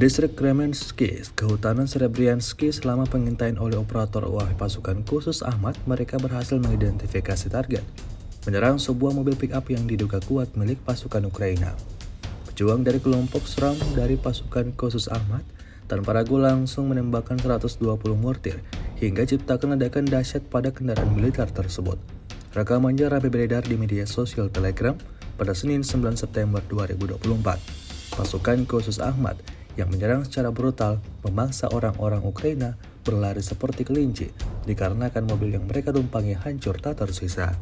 Distrik Kremenski, Kehutanan Srebryanski selama pengintaian oleh operator UAV pasukan khusus Ahmad, mereka berhasil mengidentifikasi target, menyerang sebuah mobil pick-up yang diduga kuat milik pasukan Ukraina. Pejuang dari kelompok seram dari pasukan khusus Ahmad tanpa ragu langsung menembakkan 120 mortir hingga ciptakan ledakan dahsyat pada kendaraan militer tersebut. Rekamannya ramai beredar di media sosial Telegram pada Senin 9 September 2024. Pasukan khusus Ahmad yang menyerang secara brutal memaksa orang-orang Ukraina berlari seperti kelinci dikarenakan mobil yang mereka tumpangi hancur tak tersisa.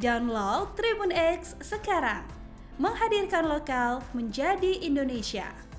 Download Tribun X sekarang, menghadirkan lokal menjadi Indonesia.